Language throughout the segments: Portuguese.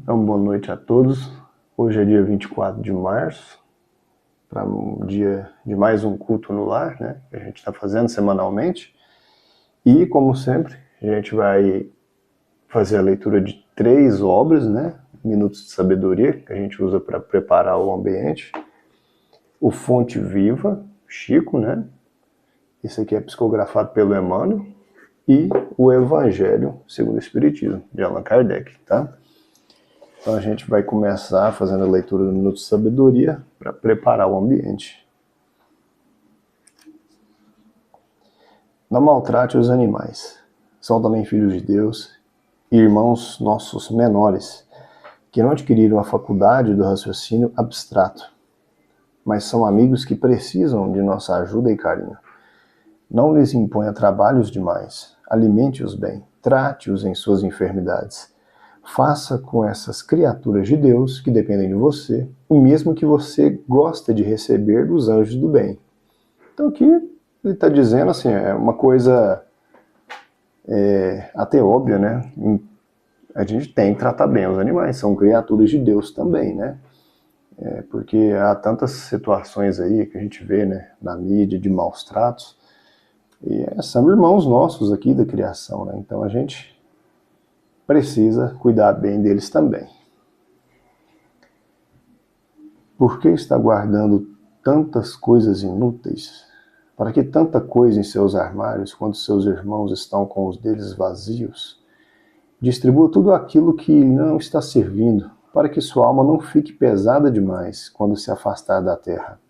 Então, boa noite a todos. Hoje é dia 24 de março, para um dia de mais um culto no lar, né? Que a gente está fazendo semanalmente. E, como sempre, a gente vai fazer a leitura de 3 obras, né? Minutos de Sabedoria, que a gente usa para preparar o ambiente. O Fonte Viva, Chico, né? Esse aqui é psicografado pelo Emmanuel. E o Evangelho segundo o Espiritismo, de Allan Kardec, tá? Então a gente vai começar fazendo a leitura do Minuto de Sabedoria para preparar o ambiente. Não maltrate os animais. São também filhos de Deus e irmãos nossos menores, que não adquiriram a faculdade do raciocínio abstrato, mas são amigos que precisam de nossa ajuda e carinho. Não lhes imponha trabalhos demais. Alimente-os bem. Trate-os em suas enfermidades. Faça com essas criaturas de Deus, que dependem de você, o mesmo que você gosta de receber dos anjos do bem. Então aqui ele está dizendo assim, é uma coisa até óbvia, né? A gente tem que tratar bem os animais, são criaturas de Deus também, né? Porque há tantas situações aí que a gente vê, né, na mídia de maus tratos, e são irmãos nossos aqui da criação, né? Então a gente precisa cuidar bem deles também. Por que está guardando tantas coisas inúteis? Para que tanta coisa em seus armários, quando seus irmãos estão com os deles vazios? Distribua tudo aquilo que não está servindo, para que sua alma não fique pesada demais quando se afastar da terra.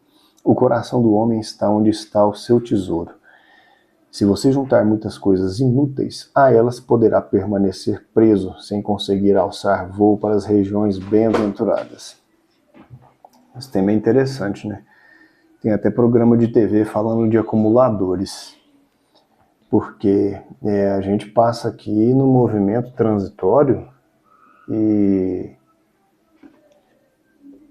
O coração do homem está onde está o seu tesouro. Se você juntar muitas coisas inúteis, a elas poderá permanecer preso, sem conseguir alçar voo para as regiões bem-aventuradas. Esse tema é interessante, né? Tem até programa de TV falando de acumuladores, porque a gente passa aqui no movimento transitório e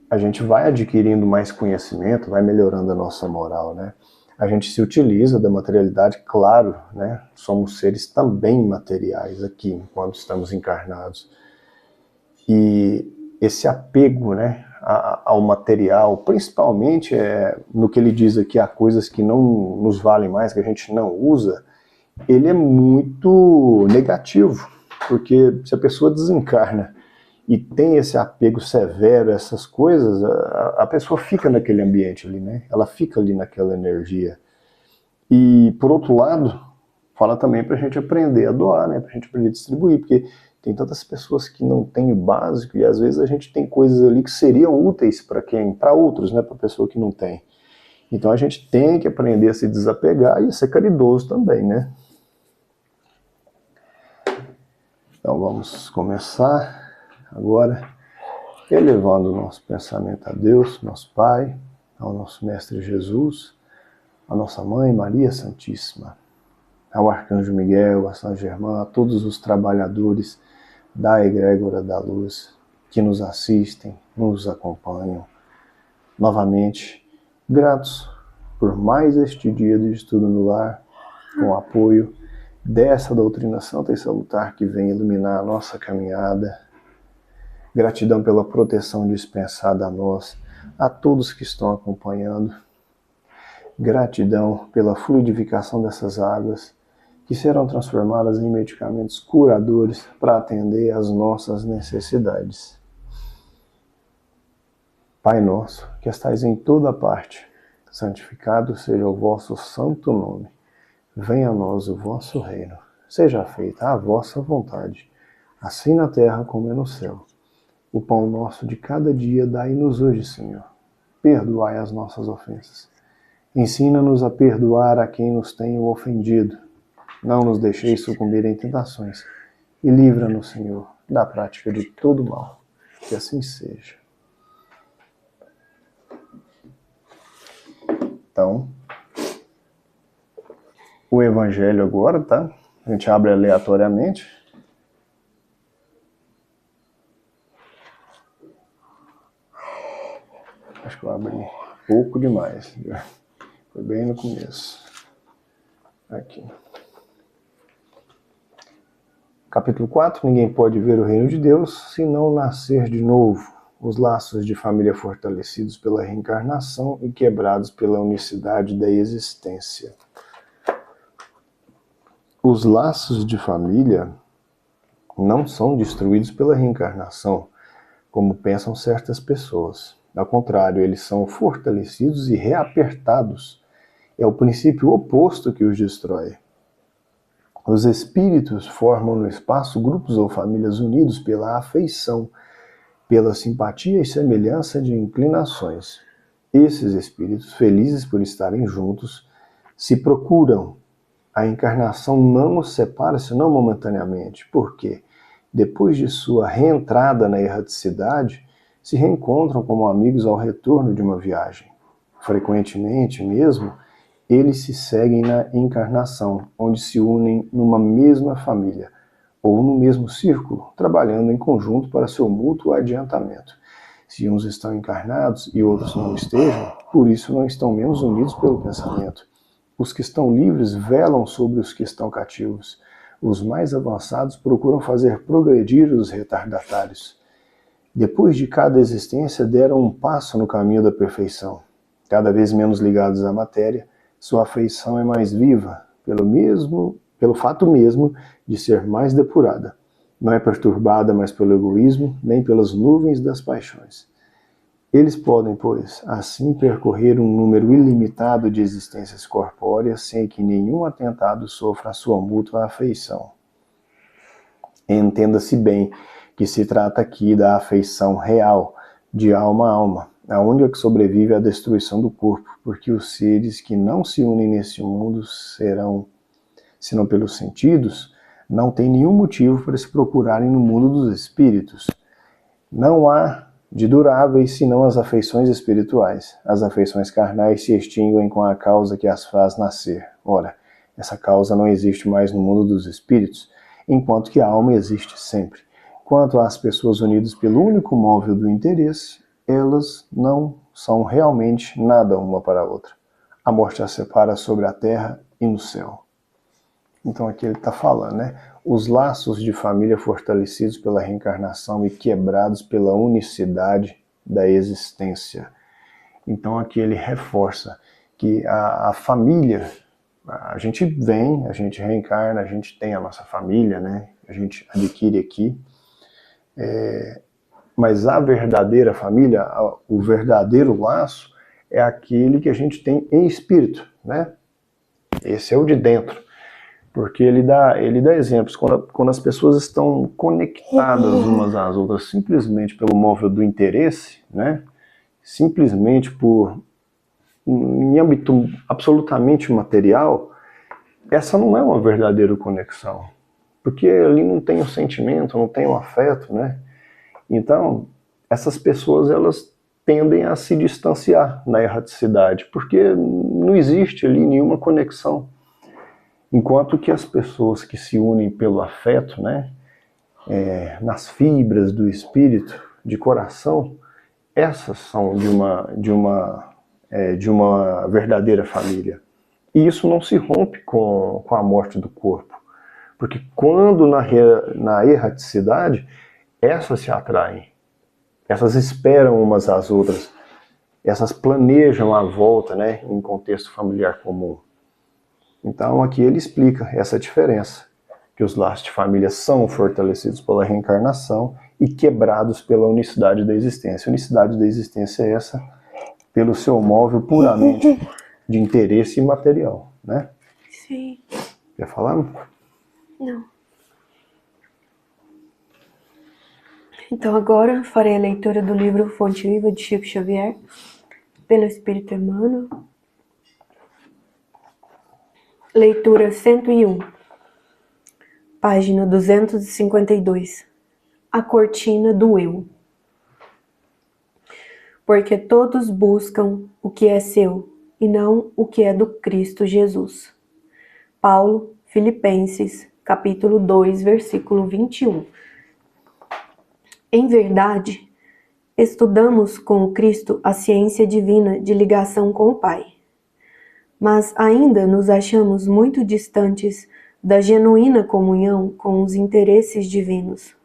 a gente vai adquirindo mais conhecimento, vai melhorando a nossa moral, né? A gente se utiliza da materialidade, claro, né? Somos seres também materiais aqui, enquanto estamos encarnados. E esse apego, né, ao material, principalmente no que ele diz aqui, há coisas que não nos valem mais, que a gente não usa, ele é muito negativo, porque se a pessoa desencarna e tem esse apego severo a essas coisas, a pessoa fica naquele ambiente ali, né? Ela fica ali naquela energia. E, por outro lado, fala também para a gente aprender a doar, né? Para a gente aprender a distribuir, porque tem tantas pessoas que não têm o básico e às vezes a gente tem coisas ali que seriam úteis para quem? Para outros, né? Para a pessoa que não tem. Então a gente tem que aprender a se desapegar e a ser caridoso também, né? Então vamos começar agora elevando o nosso pensamento a Deus, nosso Pai, ao nosso Mestre Jesus, à nossa Mãe Maria Santíssima, ao Arcanjo Miguel, a São Germain, a todos os trabalhadores da Egrégora da Luz que nos assistem, nos acompanham. Novamente, gratos por mais este dia de estudo no lar, com o apoio dessa doutrina santa e salutar que vem iluminar a nossa caminhada. Gratidão pela proteção dispensada a nós, a todos que estão acompanhando. Gratidão pela fluidificação dessas águas, que serão transformadas em medicamentos curadores para atender às nossas necessidades. Pai nosso, que estais em toda parte, santificado seja o vosso santo nome. Venha a nós o vosso reino. Seja feita a vossa vontade, assim na terra como é no céu. O pão nosso de cada dia dai-nos hoje, Senhor. Perdoai as nossas ofensas. Ensina-nos a perdoar a quem nos tem ofendido. Não nos deixeis sucumbir em tentações. E livra-nos, Senhor, da prática de todo mal. Que assim seja. Então, o Evangelho agora, tá? A gente abre aleatoriamente. Acho que eu abri pouco demais. Foi bem no começo. Aqui. Capítulo 4, ninguém pode ver o reino de Deus se não nascer de novo. Os laços de família fortalecidos pela reencarnação e quebrados pela unicidade da existência. Os laços de família não são destruídos pela reencarnação, como pensam certas pessoas. Ao contrário, eles são fortalecidos e reapertados. É o princípio oposto que os destrói. Os espíritos formam no espaço grupos ou famílias unidos pela afeição, pela simpatia e semelhança de inclinações. Esses espíritos, felizes por estarem juntos, se procuram. A encarnação não os separa, senão momentaneamente. Por quê? Depois de sua reentrada na erraticidade, se reencontram como amigos ao retorno de uma viagem. Frequentemente mesmo, eles se seguem na encarnação, onde se unem numa mesma família, ou no mesmo círculo, trabalhando em conjunto para seu mútuo adiantamento. Se uns estão encarnados e outros não estejam, por isso não estão menos unidos pelo pensamento. Os que estão livres velam sobre os que estão cativos. Os mais avançados procuram fazer progredir os retardatários. Depois de cada existência deram um passo no caminho da perfeição. Cada vez menos ligados à matéria, sua afeição é mais viva, pelo fato mesmo de ser mais depurada. Não é perturbada mais pelo egoísmo, nem pelas nuvens das paixões. Eles podem, pois, assim percorrer um número ilimitado de existências corpóreas sem que nenhum atentado sofra a sua mútua afeição. Entenda-se bem que se trata aqui da afeição real, de alma a alma, a única que sobrevive à destruição do corpo, porque os seres que não se unem nesse mundo serão, se não pelos sentidos, não têm nenhum motivo para se procurarem no mundo dos espíritos. Não há de duráveis senão as afeições espirituais. As afeições carnais se extinguem com a causa que as faz nascer. Ora, essa causa não existe mais no mundo dos espíritos, enquanto que a alma existe sempre. Quanto às pessoas unidas pelo único móvel do interesse, elas não são realmente nada uma para a outra. A morte as separa sobre a terra e no céu. Então aqui ele está falando, né? Os laços de família fortalecidos pela reencarnação e quebrados pela unicidade da existência. Então aqui ele reforça que a família, a gente vem, a gente reencarna, a gente tem a nossa família, né? A gente adquire aqui. Mas a verdadeira família, o verdadeiro laço, é aquele que a gente tem em espírito, né? Esse é o de dentro. Porque ele dá exemplos. Quando as pessoas estão conectadas umas às outras simplesmente pelo móvel do interesse, né? Simplesmente em âmbito absolutamente material, essa não é uma verdadeira conexão. Porque ali não tem o sentimento, não tem o afeto, né? Então, essas pessoas, elas tendem a se distanciar na erraticidade, porque não existe ali nenhuma conexão. Enquanto que as pessoas que se unem pelo afeto, né, nas fibras do espírito, de coração, essas são de uma verdadeira família. E isso não se rompe com a morte do corpo. Porque quando na erraticidade, essas se atraem, essas esperam umas às outras, essas planejam a volta, né, em contexto familiar comum. Então aqui ele explica essa diferença, que os laços de família são fortalecidos pela reencarnação e quebrados pela unicidade da existência. A unicidade da existência é essa, pelo seu móvel puramente de interesse imaterial, né? Sim. Quer falar? Não. Então agora farei a leitura do livro Fonte Viva de Chico Xavier, pelo Espírito Emmanuel. Leitura 101, página 252. A cortina do eu. Porque todos buscam o que é seu e não o que é do Cristo Jesus. Paulo, Filipenses, capítulo 2, versículo 21. Em verdade, estudamos com o Cristo a ciência divina de ligação com o Pai. Mas ainda nos achamos muito distantes da genuína comunhão com os interesses divinos.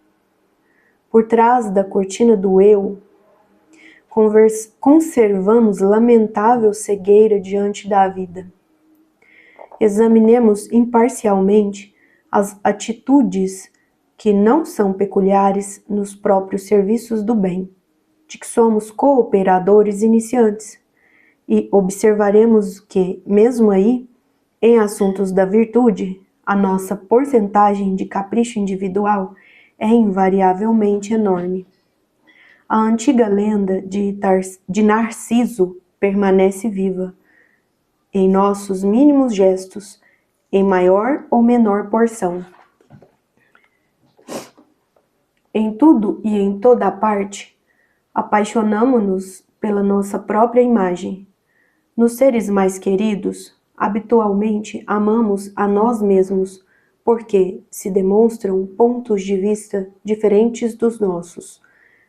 Por trás da cortina do eu, conservamos lamentável cegueira diante da vida. Examinemos imparcialmente as atitudes que não são peculiares nos próprios serviços do bem, de que somos cooperadores iniciantes, e observaremos que, mesmo aí, em assuntos da virtude, a nossa porcentagem de capricho individual é invariavelmente enorme. A antiga lenda de Narciso permanece viva, em nossos mínimos gestos, em maior ou menor porção. Em tudo e em toda parte, apaixonamo-nos pela nossa própria imagem. Nos seres mais queridos, habitualmente amamos a nós mesmos, porque se demonstram pontos de vista diferentes dos nossos,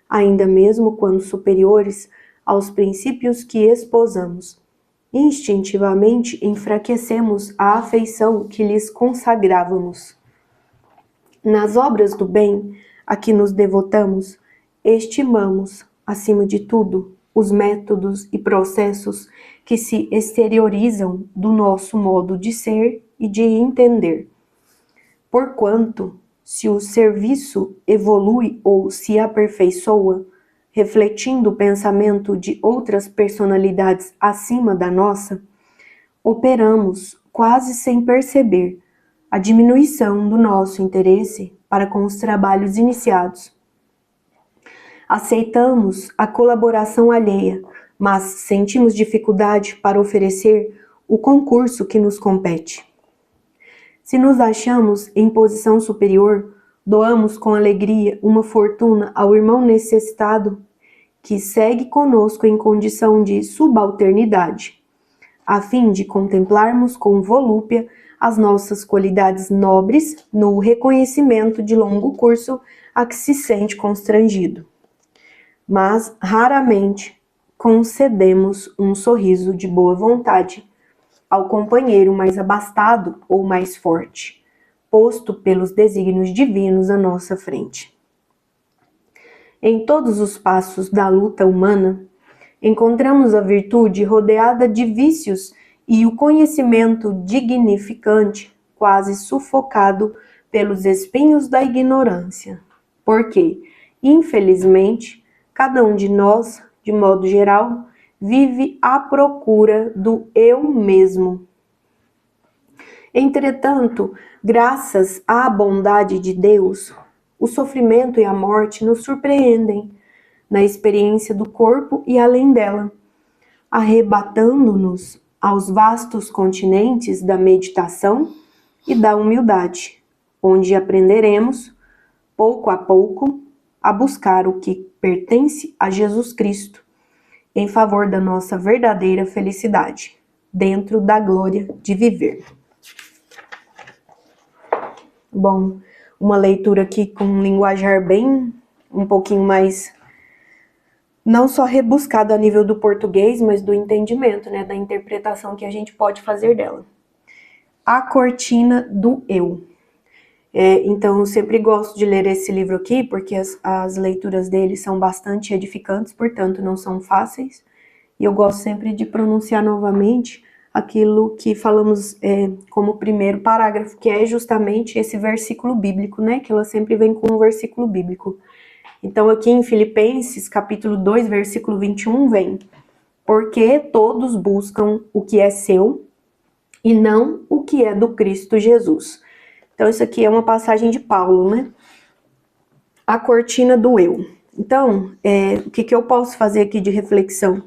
ainda mesmo quando superiores aos princípios que esposamos. Instintivamente enfraquecemos a afeição que lhes consagrávamos. Nas obras do bem a que nos devotamos, estimamos, acima de tudo, os métodos e processos que se exteriorizam do nosso modo de ser e de entender. Porquanto, se o serviço evolui ou se aperfeiçoa, refletindo o pensamento de outras personalidades acima da nossa, operamos, quase sem perceber, a diminuição do nosso interesse para com os trabalhos iniciados. Aceitamos a colaboração alheia, mas sentimos dificuldade para oferecer o concurso que nos compete. Se nos achamos em posição superior, doamos com alegria uma fortuna ao irmão necessitado que segue conosco em condição de subalternidade, a fim de contemplarmos com volúpia as nossas qualidades nobres no reconhecimento de longo curso a que se sente constrangido. Mas, raramente, concedemos um sorriso de boa vontade ao companheiro mais abastado ou mais forte, posto pelos desígnios divinos à nossa frente. Em todos os passos da luta humana, encontramos a virtude rodeada de vícios e o conhecimento dignificante quase sufocado pelos espinhos da ignorância, porque, infelizmente, cada um de nós, de modo geral, vive à procura do eu mesmo. Entretanto, graças à bondade de Deus, o sofrimento e a morte nos surpreendem na experiência do corpo e além dela, arrebatando-nos aos vastos continentes da meditação e da humildade, onde aprenderemos, pouco a pouco, a buscar o que pertence a Jesus Cristo, em favor da nossa verdadeira felicidade, dentro da glória de viver. Bom, uma leitura aqui com um linguajar bem, um pouquinho mais, não só rebuscado a nível do português, mas do entendimento, né, da interpretação que a gente pode fazer dela. A cortina do eu. Então, eu sempre gosto de ler esse livro aqui, porque as leituras dele são bastante edificantes, portanto, não são fáceis. E eu gosto sempre de pronunciar novamente aquilo que falamos como primeiro parágrafo, que é justamente esse versículo bíblico, né? Que ela sempre vem com um versículo bíblico. Então, aqui em Filipenses, capítulo 2, versículo 21, vem: porque todos buscam o que é seu e não o que é do Cristo Jesus. Então, isso aqui é uma passagem de Paulo, né? A cortina do eu. Então, o que eu posso fazer aqui de reflexão?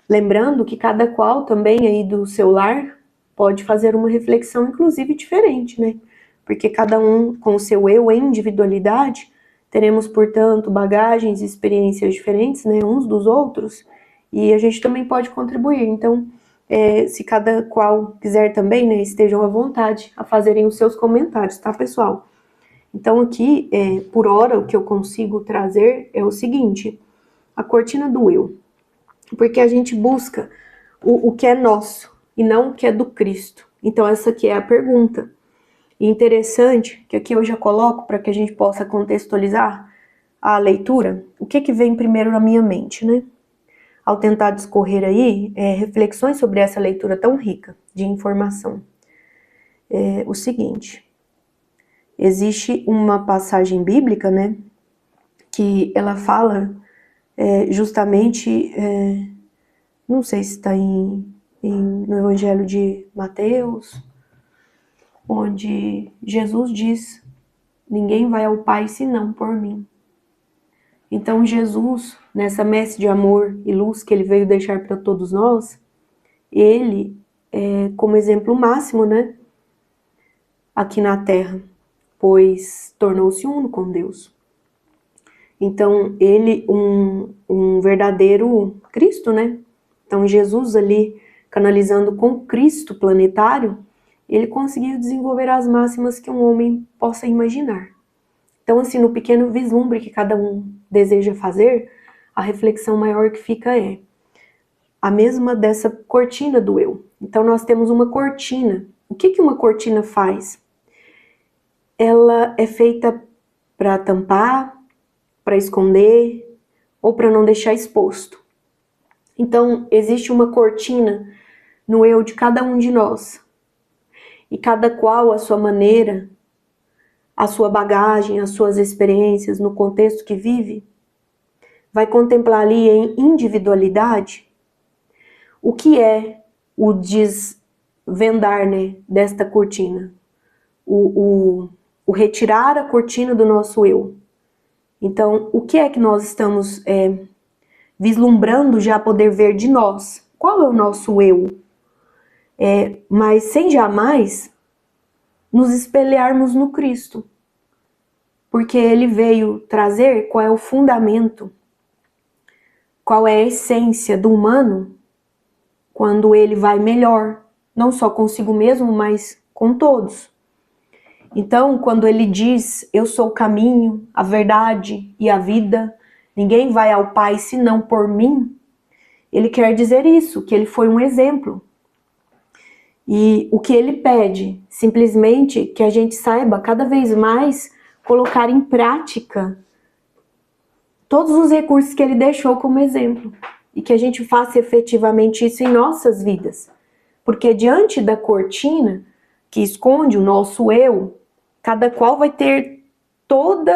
Lembrando que cada qual também aí do seu lar pode fazer uma reflexão, inclusive, diferente, né? Porque cada um com o seu eu em individualidade, teremos, portanto, bagagens e experiências diferentes, né? Uns dos outros, e a gente também pode contribuir. Então, se cada qual quiser também, né, estejam à vontade a fazerem os seus comentários, tá, pessoal? Então aqui, por hora, o que eu consigo trazer é o seguinte: a cortina do eu. Porque a gente busca o que é nosso e não o que é do Cristo. Então essa aqui é a pergunta. E interessante que aqui eu já coloco para que a gente possa contextualizar a leitura, o que vem primeiro na minha mente, né? Ao tentar discorrer aí, reflexões sobre essa leitura tão rica de informação. É o seguinte, existe uma passagem bíblica, né, que ela fala justamente, não sei se está no Evangelho de Mateus, onde Jesus diz, ninguém vai ao Pai senão por mim. Então Jesus, nessa messe de amor e luz que ele veio deixar para todos nós, ele como exemplo máximo, né, aqui na Terra, pois tornou-se uno com Deus. Então ele, um verdadeiro Cristo, né? Então Jesus ali, canalizando com Cristo planetário, ele conseguiu desenvolver as máximas que um homem possa imaginar. Então, assim, no pequeno vislumbre que cada um deseja fazer, a reflexão maior que fica é a mesma dessa cortina do eu. Então, nós temos uma cortina. O que uma cortina faz? Ela é feita para tampar, para esconder ou para não deixar exposto. Então, existe uma cortina no eu de cada um de nós. E cada qual a sua maneira, a sua bagagem, as suas experiências no contexto que vive, vai contemplar ali em individualidade o que é o desvendar, né, desta cortina, o retirar a cortina do nosso eu. Então, o que é que nós estamos vislumbrando já poder ver de nós? Qual é o nosso eu? Mas sem jamais nos espelharmos no Cristo, porque ele veio trazer qual é o fundamento, qual é a essência do humano quando ele vai melhor, não só consigo mesmo, mas com todos. Então, quando ele diz, eu sou o caminho, a verdade e a vida, ninguém vai ao Pai senão por mim, ele quer dizer isso, que ele foi um exemplo. E o que ele pede, simplesmente que a gente saiba cada vez mais colocar em prática todos os recursos que ele deixou como exemplo. E que a gente faça efetivamente isso em nossas vidas. Porque diante da cortina que esconde o nosso eu, cada qual vai ter todo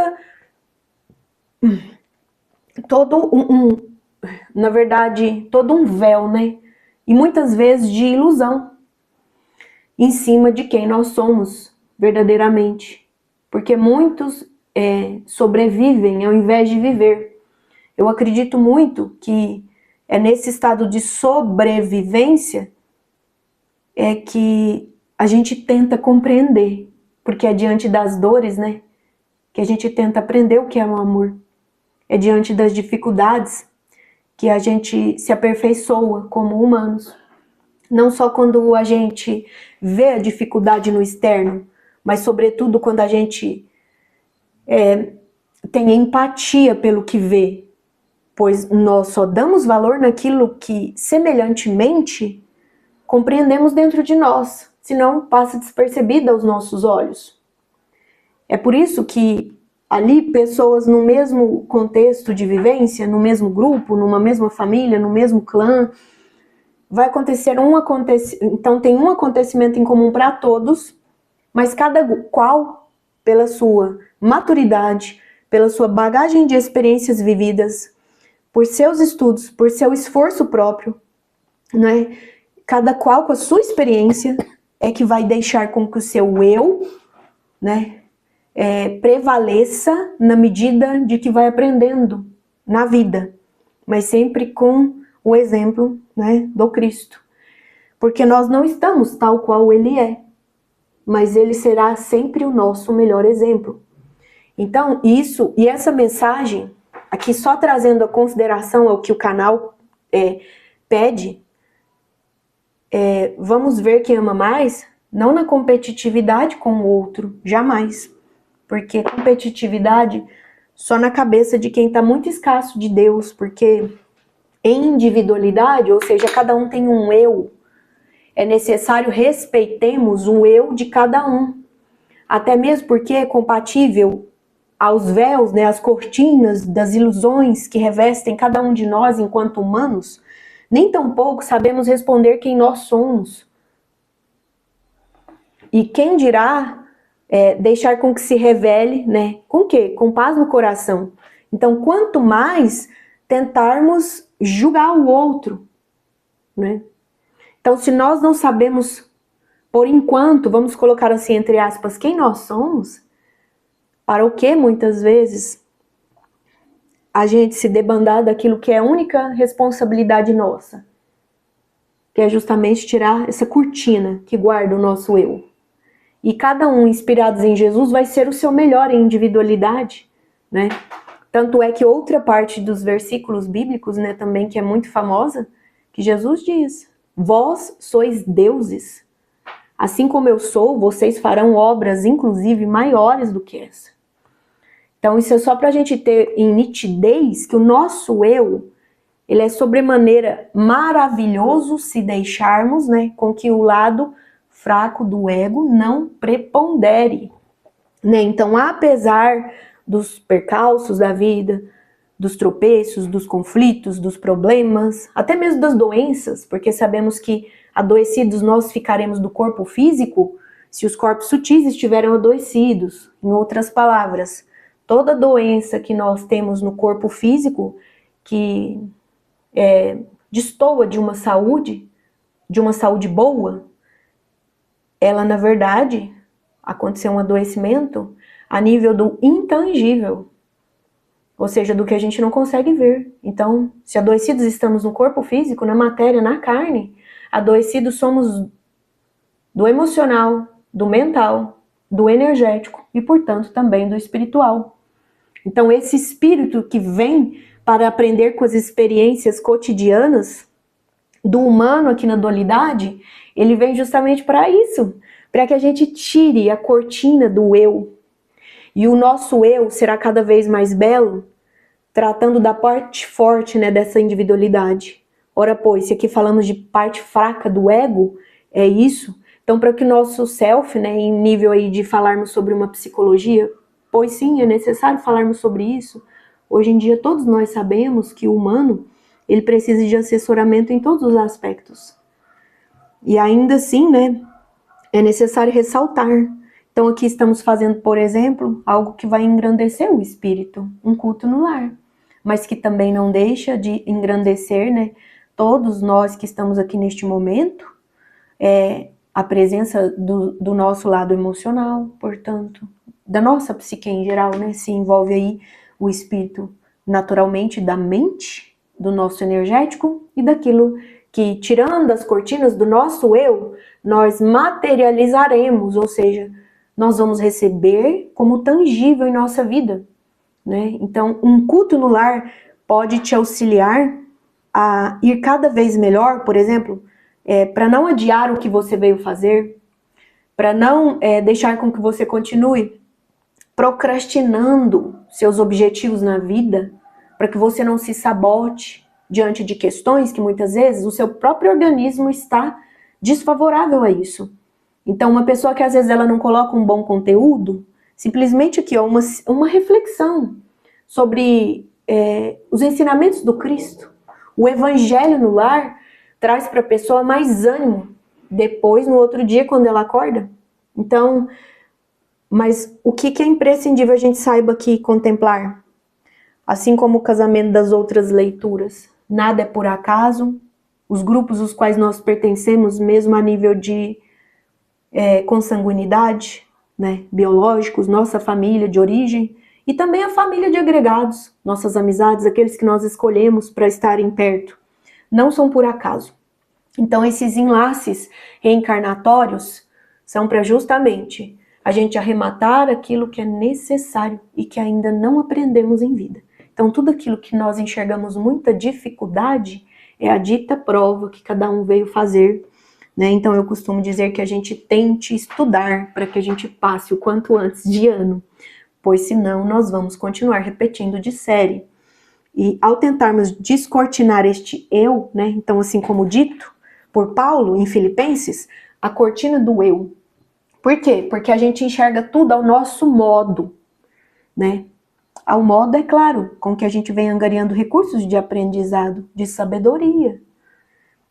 na verdade, todo um véu, né? E muitas vezes de ilusão em cima de quem nós somos verdadeiramente. Porque muitos sobrevivem ao invés de viver. Eu acredito muito que é nesse estado de sobrevivência que a gente tenta compreender. Porque é diante das dores, né, que a gente tenta aprender o que é o amor. É diante das dificuldades que a gente se aperfeiçoa como humanos. Não só quando a gente vê a dificuldade no externo, mas sobretudo quando a gente tem empatia pelo que vê, pois nós só damos valor naquilo que semelhantemente compreendemos dentro de nós, senão passa despercebida aos nossos olhos. É por isso que ali pessoas no mesmo contexto de vivência, no mesmo grupo, numa mesma família, no mesmo clã, vai acontecer então tem um acontecimento em comum para todos, mas cada qual, pela sua maturidade, pela sua bagagem de experiências vividas, por seus estudos, por seu esforço próprio, né? Cada qual com a sua experiência é que vai deixar com que o seu eu, né, prevaleça na medida de que vai aprendendo na vida, mas sempre com o exemplo, né, do Cristo. Porque nós não estamos tal qual ele é, mas ele será sempre o nosso melhor exemplo. Então, isso e essa mensagem, aqui só trazendo a consideração ao que o canal pede, vamos ver quem ama mais, não na competitividade com o outro, jamais. Porque competitividade só na cabeça de quem está muito escasso de Deus, porque em individualidade, ou seja, cada um tem um eu, é necessário respeitemos o eu de cada um, até mesmo porque é compatível aos véus, né, às cortinas das ilusões que revestem cada um de nós enquanto humanos, nem tampouco sabemos responder quem nós somos. E quem dirá deixar com que se revele, né? Com o quê? Com paz no coração. Então, quanto mais tentarmos julgar o outro, né? Então, se nós não sabemos, por enquanto, vamos colocar assim, entre aspas, quem nós somos, para o que muitas vezes a gente se debandar daquilo que é a única responsabilidade nossa, que é justamente tirar essa cortina que guarda o nosso eu. E cada um, inspirados em Jesus, vai ser o seu melhor em individualidade, né? Tanto é que outra parte dos versículos bíblicos, né, também que é muito famosa, que Jesus diz: vós sois deuses. Assim como eu sou, vocês farão obras, inclusive, maiores do que essa. Então, isso é só para a gente ter em nitidez que o nosso eu, ele é sobremaneira maravilhoso se deixarmos, né, com que o lado fraco do ego não prepondere, né? Então, apesar dos percalços da vida, dos tropeços, dos conflitos, dos problemas, até mesmo das doenças, porque sabemos que adoecidos nós ficaremos do corpo físico se os corpos sutis estiverem adoecidos. Em outras palavras, toda doença que nós temos no corpo físico que destoa de uma saúde boa, ela, na verdade, aconteceu um adoecimento a nível do intangível, ou seja, do que a gente não consegue ver. Então, se adoecidos estamos no corpo físico, na matéria, na carne, adoecidos somos do emocional, do mental, do energético e, portanto, também do espiritual. Então, esse espírito que vem para aprender com as experiências cotidianas do humano aqui na dualidade, ele vem justamente para isso, para que a gente tire a cortina do eu. E o nosso eu será cada vez mais belo, tratando da parte forte, né, dessa individualidade. Ora, pois, se aqui falamos de parte fraca do ego, é isso. Então, para que o nosso self, né, em nível aí de falarmos sobre uma psicologia, pois sim, é necessário falarmos sobre isso. Hoje em dia, todos nós sabemos que o humano, ele precisa de assessoramento em todos os aspectos. E ainda assim, né, é necessário ressaltar. Então, aqui estamos fazendo, por exemplo, algo que vai engrandecer o espírito, um culto no lar, mas que também não deixa de engrandecer, né, todos nós que estamos aqui neste momento, a presença do nosso lado emocional, portanto, da nossa psique em geral, né, se envolve aí o espírito naturalmente da mente, do nosso energético e daquilo que, tirando as cortinas do nosso eu, nós materializaremos, ou seja, nós vamos receber como tangível em nossa vida, né? Então, um culto no lar pode te auxiliar a ir cada vez melhor, por exemplo, para não adiar o que você veio fazer, para não deixar com que você continue procrastinando seus objetivos na vida, para que você não se sabote diante de questões que muitas vezes o seu próprio organismo está desfavorável a isso. Então, uma pessoa que às vezes ela não coloca um bom conteúdo, simplesmente aqui, ó, uma reflexão sobre os ensinamentos do Cristo. O evangelho no lar traz para a pessoa mais ânimo depois, no outro dia, quando ela acorda. Então, mas o que é imprescindível a gente saiba aqui contemplar? Assim como o casamento das outras leituras, nada é por acaso. Os grupos aos quais nós pertencemos, mesmo a nível de consanguinidade, né, biológicos, nossa família de origem, e também a família de agregados, nossas amizades, aqueles que nós escolhemos para estarem perto, não são por acaso. Então, esses enlaces reencarnatórios são para justamente a gente arrematar aquilo que é necessário e que ainda não aprendemos em vida. Então, tudo aquilo que nós enxergamos muita dificuldade é a dita prova que cada um veio fazer, né? Então, eu costumo dizer que a gente tente estudar para que a gente passe o quanto antes de ano, pois senão nós vamos continuar repetindo de série. E ao tentarmos descortinar este eu, né? Então, assim como dito por Paulo em Filipenses, a cortina do eu Por quê? Porque a gente enxerga tudo ao nosso modo, né? Ao modo, é claro, com que a gente vem angariando recursos de aprendizado, de sabedoria.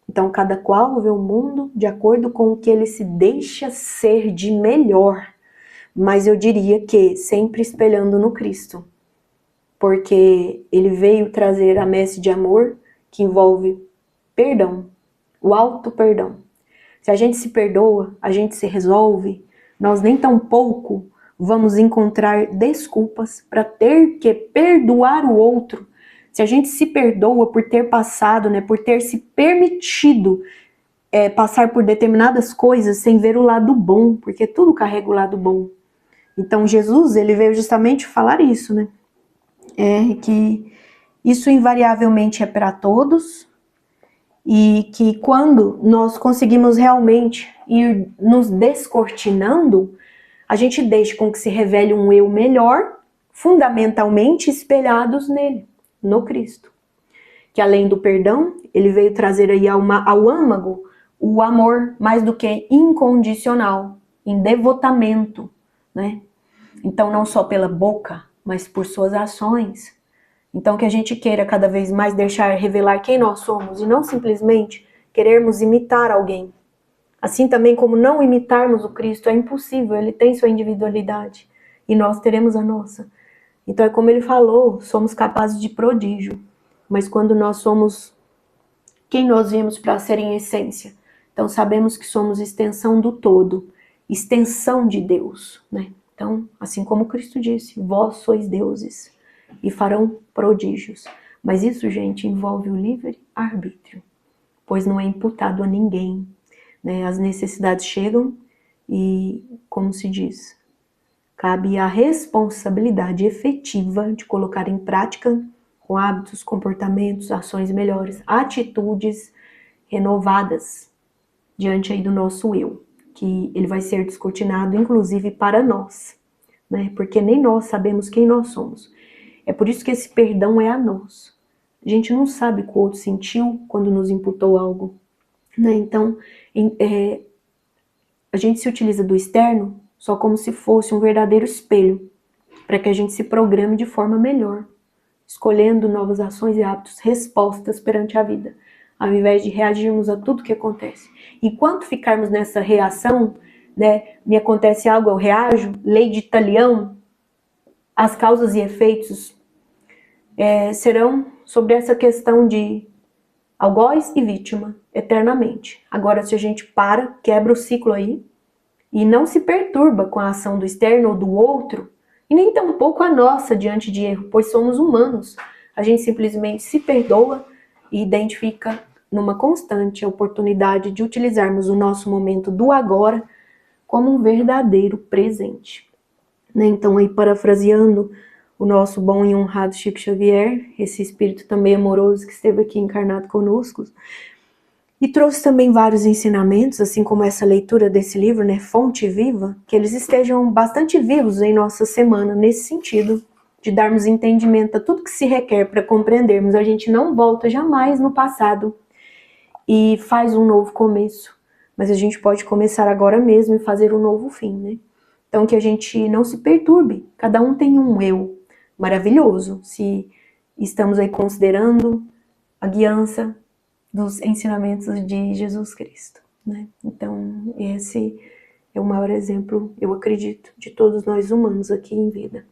Então, cada qual vê o mundo de acordo com o que ele se deixa ser de melhor. Mas eu diria que sempre espelhando no Cristo. Porque ele veio trazer a messe de amor que envolve perdão, o auto perdão. Se a gente se perdoa, a gente se resolve, nós nem tão pouco vamos encontrar desculpas para ter que perdoar o outro. Se a gente se perdoa por ter passado, né, por ter se permitido passar por determinadas coisas sem ver o lado bom, porque tudo carrega o lado bom. Então Jesus, ele veio justamente falar isso, né? Que isso invariavelmente é para todos e que quando nós conseguimos realmente ir nos descortinando, a gente deixa com que se revele um eu melhor, fundamentalmente espelhados nele, no Cristo. Que além do perdão, ele veio trazer aí ao âmago o amor mais do que incondicional, em devotamento, né? Então não só pela boca, mas por suas ações. Então que a gente queira cada vez mais deixar revelar quem nós somos e não simplesmente querermos imitar alguém. Assim também como não imitarmos o Cristo é impossível, ele tem sua individualidade e nós teremos a nossa. Então é como ele falou, somos capazes de prodígio, mas quando nós somos quem nós viemos para ser em essência, então sabemos que somos extensão do todo, extensão de Deus, né? Então, assim como Cristo disse, vós sois deuses e farão prodígios. Mas isso, gente, envolve o livre-arbítrio, pois não é imputado a ninguém, né? As necessidades chegam e, como se diz, cabe a responsabilidade efetiva de colocar em prática com hábitos, comportamentos, ações melhores, atitudes renovadas diante aí do nosso eu, que ele vai ser descortinado, inclusive para nós, né? Porque nem nós sabemos quem nós somos. É por isso que esse perdão é a nós. A gente não sabe o que o outro sentiu quando nos imputou algo, né? Então, a gente se utiliza do externo só como se fosse um verdadeiro espelho, para que a gente se programe de forma melhor, escolhendo novas ações e hábitos, respostas perante a vida, ao invés de reagirmos a tudo que acontece. Enquanto ficarmos nessa reação, né, me acontece algo, eu reajo, lei de Talião, as causas e efeitos serão sobre essa questão de algoz e vítima, eternamente. Agora, se a gente quebra o ciclo aí, e não se perturba com a ação do externo ou do outro, e nem tampouco a nossa diante de erro, pois somos humanos. A gente simplesmente se perdoa e identifica numa constante oportunidade de utilizarmos o nosso momento do agora como um verdadeiro presente. Né? Então, aí parafraseando o nosso bom e honrado Chico Xavier, esse espírito também amoroso que esteve aqui encarnado conosco, e trouxe também vários ensinamentos, assim como essa leitura desse livro, né, Fonte Viva, que eles estejam bastante vivos em nossa semana, nesse sentido, de darmos entendimento a tudo que se requer para compreendermos. A gente não volta jamais no passado e faz um novo começo, mas a gente pode começar agora mesmo e fazer um novo fim, né? Então que a gente não se perturbe, cada um tem um eu maravilhoso, se estamos aí considerando a guiança dos ensinamentos de Jesus Cristo, né? Então, esse é o maior exemplo, eu acredito, de todos nós humanos aqui em vida.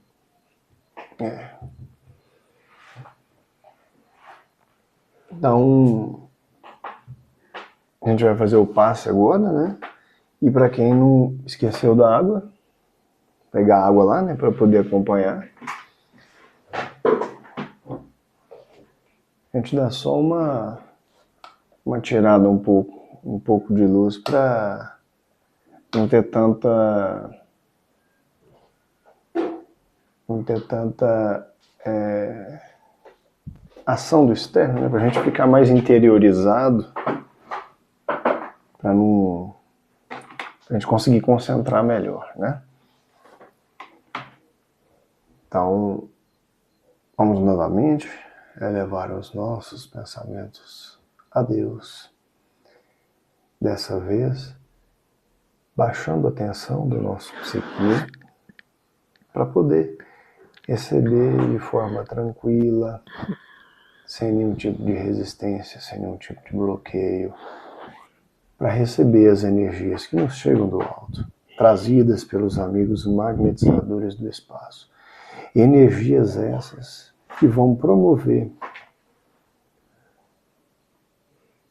Então, a gente vai fazer o passe agora, né? E para quem não esqueceu da água, pegar a água lá, né, para poder acompanhar. A gente dá só uma tirada um pouco de luz para não ter tanta ação do externo, né? Para a gente ficar mais interiorizado, para a gente conseguir concentrar melhor, né? Então, vamos novamente elevar os nossos pensamentos a Deus. Dessa vez, baixando a tensão do nosso psiquismo para poder receber de forma tranquila, sem nenhum tipo de resistência, sem nenhum tipo de bloqueio, para receber as energias que nos chegam do alto, trazidas pelos amigos magnetizadores do espaço. Energias essas que vão promover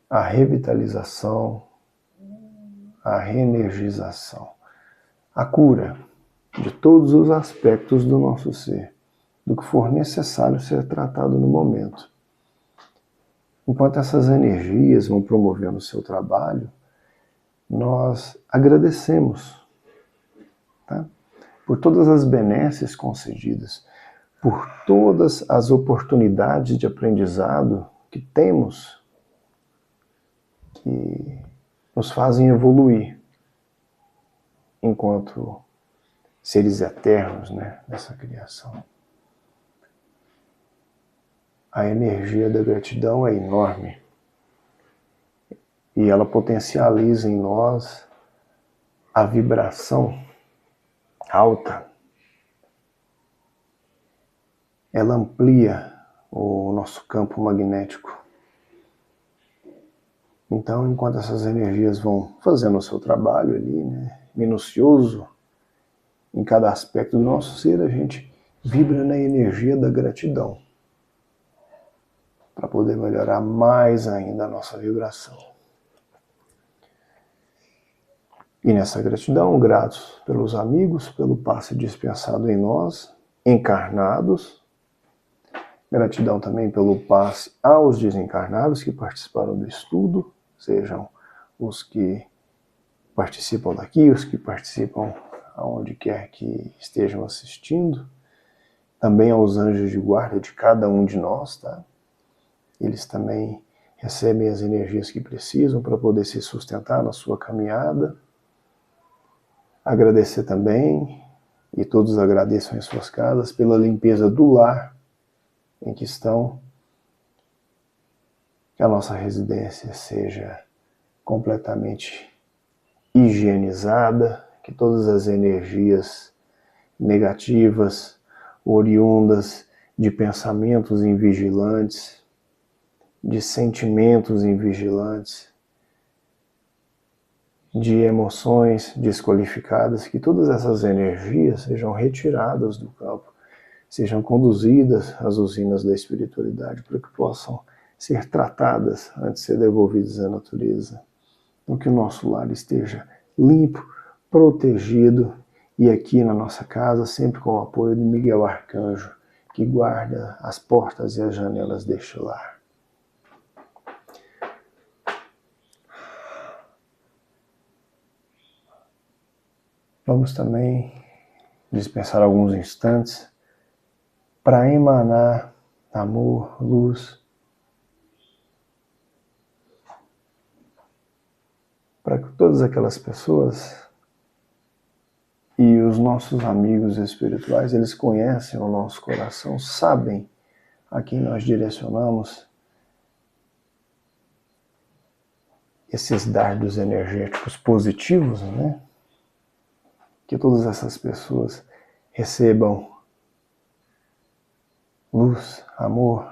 a revitalização, a reenergização, a cura de todos os aspectos do nosso ser, do que for necessário ser tratado no momento. Enquanto essas energias vão promovendo o seu trabalho, nós agradecemos, tá? Por todas as benesses concedidas, por todas as oportunidades de aprendizado que temos, que nos fazem evoluir enquanto seres eternos, né, nessa criação. A energia da gratidão é enorme e ela potencializa em nós a vibração alta. Ela amplia o nosso campo magnético. Então, enquanto essas energias vão fazendo o seu trabalho ali, né, minucioso, em cada aspecto do nosso ser, a gente vibra na energia da gratidão, para poder melhorar mais ainda a nossa vibração. E nessa gratidão, gratos pelos amigos, pelo passe dispensado em nós, encarnados. Gratidão também pelo passe aos desencarnados que participaram do estudo, sejam os que participam daqui, os que participam aonde quer que estejam assistindo. Também aos anjos de guarda de cada um de nós, tá? Eles também recebem as energias que precisam para poder se sustentar na sua caminhada. Agradecer também, e todos agradeçam em suas casas, pela limpeza do lar em que estão. Que a nossa residência seja completamente higienizada, que todas as energias negativas, oriundas de pensamentos invigilantes, de sentimentos invigilantes, de emoções desqualificadas, que todas essas energias sejam retiradas do campo, sejam conduzidas às usinas da espiritualidade para que possam ser tratadas antes de ser devolvidas à natureza. Então que o nosso lar esteja limpo, protegido e aqui na nossa casa sempre com o apoio de Miguel Arcanjo, que guarda as portas e as janelas deste lar. Vamos também dispensar alguns instantes para emanar amor, luz, para que todas aquelas pessoas e os nossos amigos espirituais, eles conhecem o nosso coração, sabem a quem nós direcionamos esses dardos energéticos positivos, né? Que todas essas pessoas recebam luz, amor,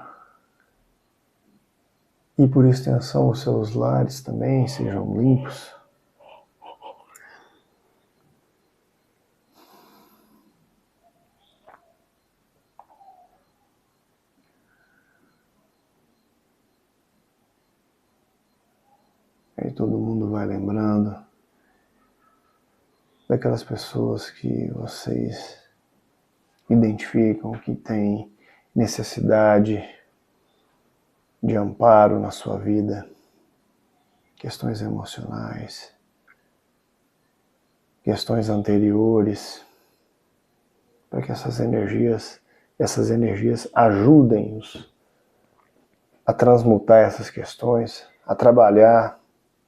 e por extensão os seus lares também sejam limpos. Aí todo mundo vai lembrando daquelas pessoas que vocês identificam que têm necessidade de amparo na sua vida, questões emocionais, questões anteriores, para que essas energias ajudem-os a transmutar essas questões, a trabalhar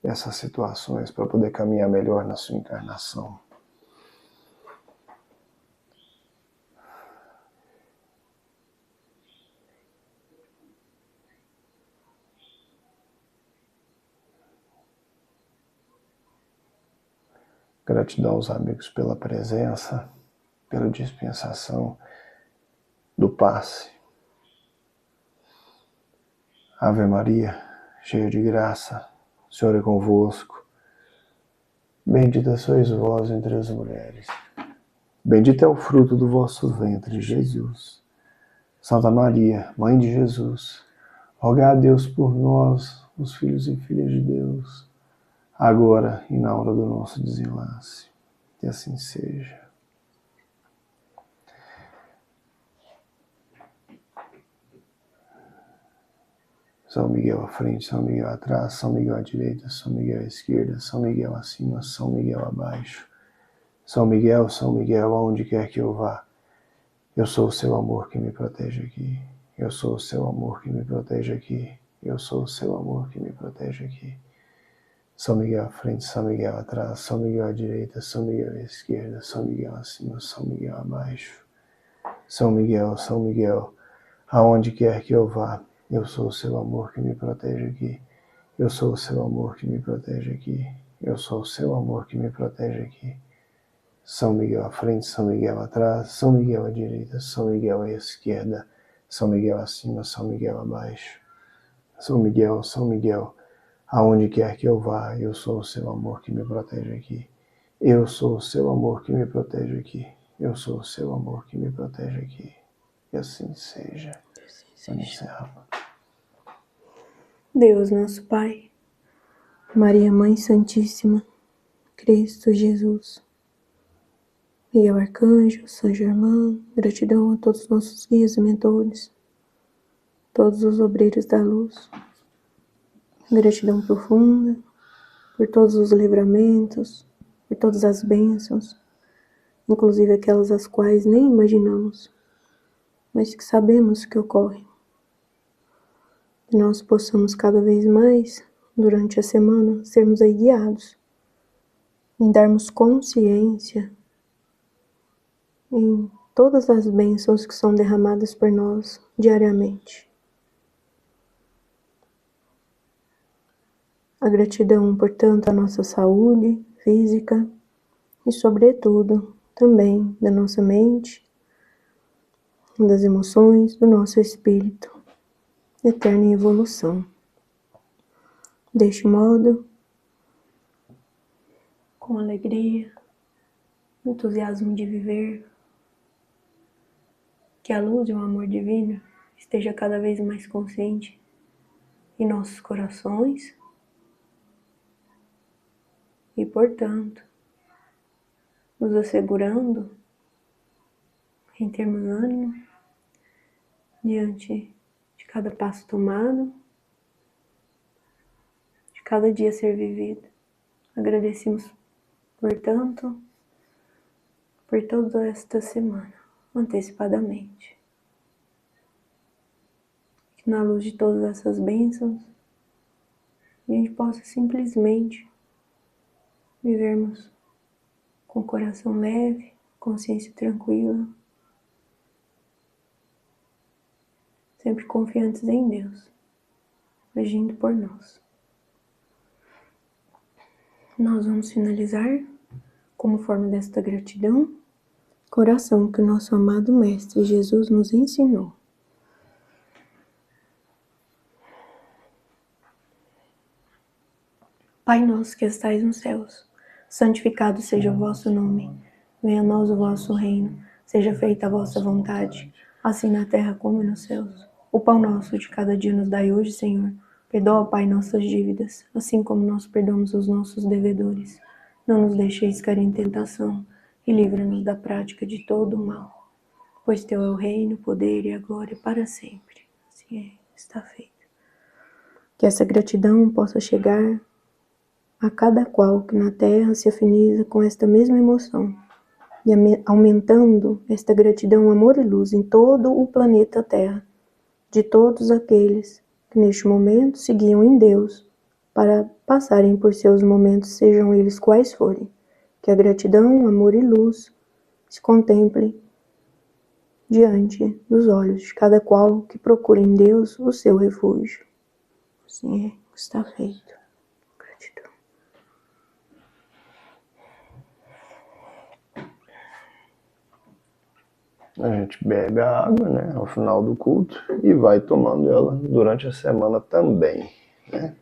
essas situações para poder caminhar melhor na sua encarnação. Gratidão aos amigos pela presença, pela dispensação do passe. Ave Maria, cheia de graça, o Senhor é convosco. Bendita sois vós entre as mulheres. Bendito é o fruto do vosso ventre, Jesus. Santa Maria, Mãe de Jesus, rogai a Deus por nós, os filhos e filhas de Deus, agora e na hora do nosso desenlace. Que assim seja. São Miguel à frente, São Miguel atrás, São Miguel à direita, São Miguel à esquerda, São Miguel acima, São Miguel abaixo. São Miguel, aonde quer que eu vá, eu sou o seu amor que me protege aqui. Eu sou o seu amor que me protege aqui. Eu sou o seu amor que me protege aqui. São Miguel à frente, São Miguel atrás, São Miguel à direita, São Miguel à esquerda, São Miguel acima, São Miguel abaixo. São Miguel, aonde quer que eu vá, eu sou o seu amor que me protege aqui. Eu sou o seu amor que me protege aqui. Eu sou o seu amor que me protege aqui. São Miguel à frente, São Miguel atrás, São Miguel à direita, São Miguel à esquerda, São Miguel acima, São Miguel abaixo. São Miguel, aonde quer que eu vá, eu sou o seu amor que me protege aqui. Eu sou o seu amor que me protege aqui. Eu sou o seu amor que me protege aqui. Que assim seja. Encerra. Deus nosso Pai, Maria Mãe Santíssima, Cristo Jesus, Miguel Arcanjo, São Germain, gratidão a todos os nossos guias e mentores, todos os obreiros da luz, gratidão profunda por todos os livramentos, por todas as bênçãos, inclusive aquelas as quais nem imaginamos, mas que sabemos que ocorrem. Que nós possamos cada vez mais, durante a semana, sermos aí guiados, em darmos consciência em todas as bênçãos que são derramadas por nós diariamente. A gratidão, portanto, à nossa saúde física e, sobretudo, também da nossa mente, das emoções, do nosso espírito, eterna evolução. Deste modo, com alegria, entusiasmo de viver, que a luz e o amor divino esteja cada vez mais consciente em nossos corações e, portanto, nos assegurando em termos ânimo diante de cada passo tomado, de cada dia a ser vivido. Agradecemos, portanto, por toda esta semana, antecipadamente. Que na luz de todas essas bênçãos, a gente possa simplesmente vivermos com o coração leve, consciência tranquila, sempre confiantes em Deus, agindo por nós. Nós vamos finalizar, como forma desta gratidão, com a oração que o nosso amado Mestre Jesus nos ensinou. Pai nosso que estais nos céus, santificado seja o vosso nome. Venha a nós o vosso reino, seja feita a vossa vontade, assim na terra como nos céus. O pão nosso de cada dia nos dai hoje, Senhor. Perdoa, Pai, nossas dívidas, assim como nós perdoamos os nossos devedores. Não nos deixeis cair em tentação, e livra-nos da prática de todo o mal. Pois teu é o reino, o poder e a glória para sempre. Assim é, está feito. Que essa gratidão possa chegar a cada qual que na terra se afiniza com esta mesma emoção, e aumentando esta gratidão, amor e luz em todo o planeta Terra, de todos aqueles que neste momento seguiam em Deus para passarem por seus momentos, sejam eles quais forem. Que a gratidão, amor e luz se contemple diante dos olhos de cada qual que procure em Deus o seu refúgio. Assim é, está feito. Gratidão. A gente bebe a água, né, ao final do culto e vai tomando ela durante a semana também, né?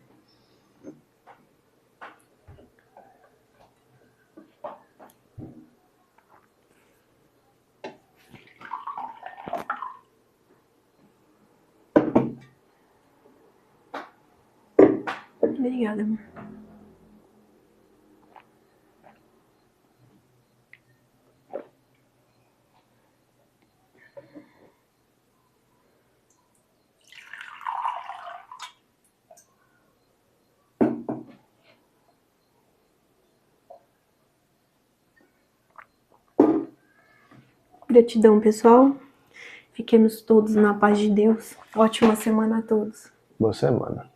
Obrigada, amor. Gratidão, pessoal. Fiquemos todos na paz de Deus. Ótima semana a todos. Boa semana.